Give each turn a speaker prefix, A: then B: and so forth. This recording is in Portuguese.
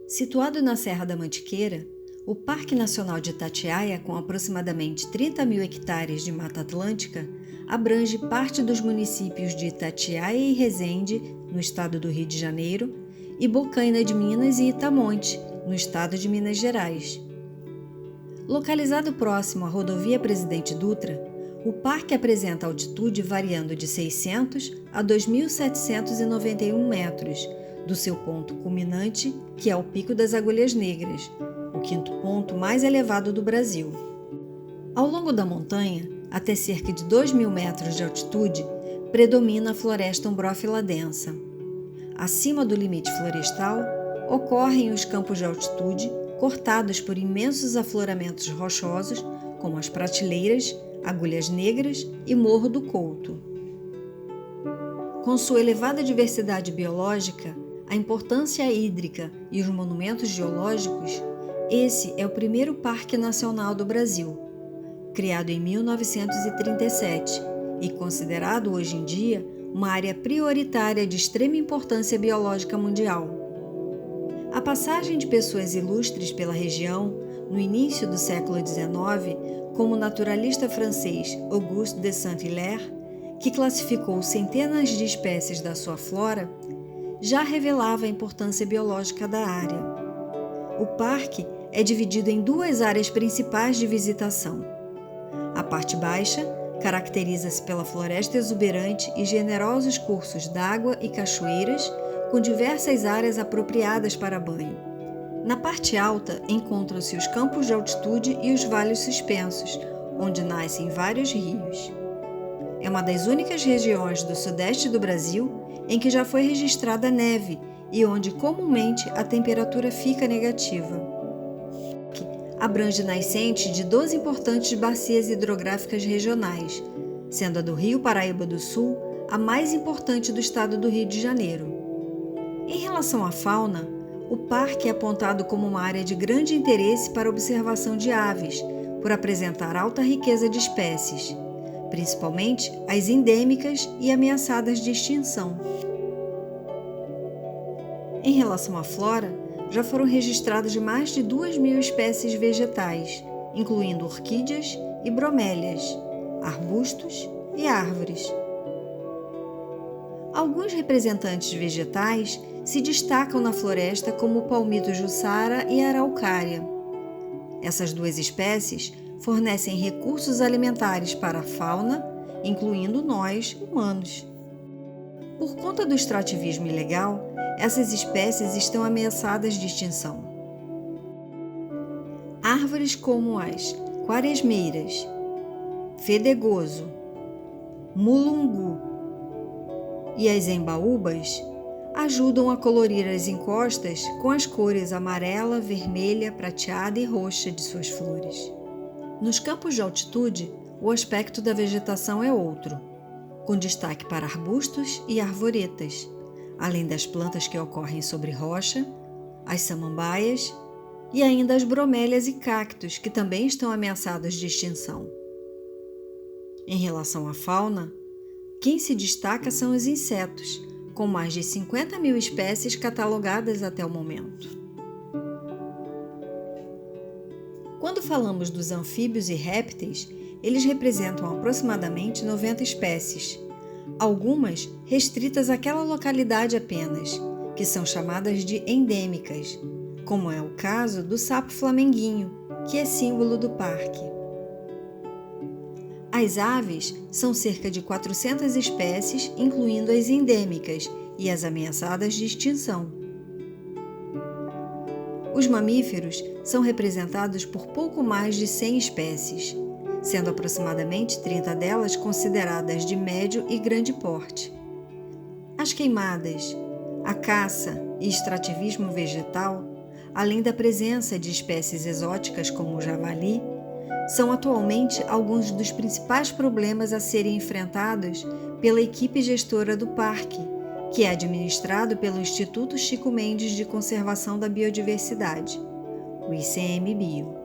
A: Situado na Serra da Mantiqueira, o Parque Nacional de Itatiaia, com aproximadamente 30 mil hectares de Mata Atlântica, abrange parte dos municípios de Itatiaia e Resende, no estado do Rio de Janeiro, e Bocaina de Minas e Itamonte, no estado de Minas Gerais. Localizado próximo à rodovia Presidente Dutra, o parque apresenta altitude variando de 600 a 2.791 metros, do seu ponto culminante, que é o Pico das Agulhas Negras, o quinto ponto mais elevado do Brasil. Ao longo da montanha, até cerca de 2.000 metros de altitude, predomina a floresta umbrófila densa. Acima do limite florestal, ocorrem os campos de altitude, cortados por imensos afloramentos rochosos, como as Prateleiras, Agulhas Negras e Morro do Couto. Com sua elevada diversidade biológica, a importância hídrica e os monumentos geológicos, esse é o primeiro parque nacional do Brasil, criado em 1937 e considerado hoje em dia uma área prioritária de extrema importância biológica mundial. A passagem de pessoas ilustres pela região, no início do século XIX, como o naturalista francês Auguste de Saint-Hilaire, que classificou centenas de espécies da sua flora, já revelava a importância biológica da área. O parque é dividido em duas áreas principais de visitação. A parte baixa caracteriza-se pela floresta exuberante e generosos cursos d'água e cachoeiras, com diversas áreas apropriadas para banho. Na parte alta encontram-se os campos de altitude e os vales suspensos, onde nascem vários rios. É uma das únicas regiões do sudeste do Brasil em que já foi registrada neve e onde comumente a temperatura fica negativa. Abrange nascentes de 12 importantes bacias hidrográficas regionais, sendo a do Rio Paraíba do Sul a mais importante do estado do Rio de Janeiro. Em relação à fauna, o parque é apontado como uma área de grande interesse para a observação de aves, por apresentar alta riqueza de espécies, principalmente as endêmicas e ameaçadas de extinção. Em relação à flora, já foram registradas mais de 2.000 espécies vegetais, incluindo orquídeas e bromélias, arbustos e árvores. Alguns representantes vegetais se destacam na floresta como o palmito jussara e a araucária. Essas duas espécies fornecem recursos alimentares para a fauna, incluindo nós, humanos. Por conta do extrativismo ilegal, essas espécies estão ameaçadas de extinção. Árvores como as quaresmeiras, fedegoso, mulungu e as embaúbas ajudam a colorir as encostas com as cores amarela, vermelha, prateada e roxa de suas flores. Nos campos de altitude, o aspecto da vegetação é outro, com destaque para arbustos e arvoretas, além das plantas que ocorrem sobre rocha, as samambaias e ainda as bromélias e cactos, que também estão ameaçados de extinção. Em relação à fauna, quem se destaca são os insetos, com mais de 50.000 espécies catalogadas até o momento. Quando falamos dos anfíbios e répteis, eles representam aproximadamente 90 espécies, algumas restritas àquela localidade apenas, que são chamadas de endêmicas, como é o caso do sapo flamenguinho, que é símbolo do parque. As aves são cerca de 400 espécies, incluindo as endêmicas e as ameaçadas de extinção. Os mamíferos são representados por pouco mais de 100 espécies, sendo aproximadamente 30 delas consideradas de médio e grande porte. As queimadas, a caça e extrativismo vegetal, além da presença de espécies exóticas como o javali, são atualmente alguns dos principais problemas a serem enfrentados pela equipe gestora do parque, que é administrado pelo Instituto Chico Mendes de Conservação da Biodiversidade, o ICMBio.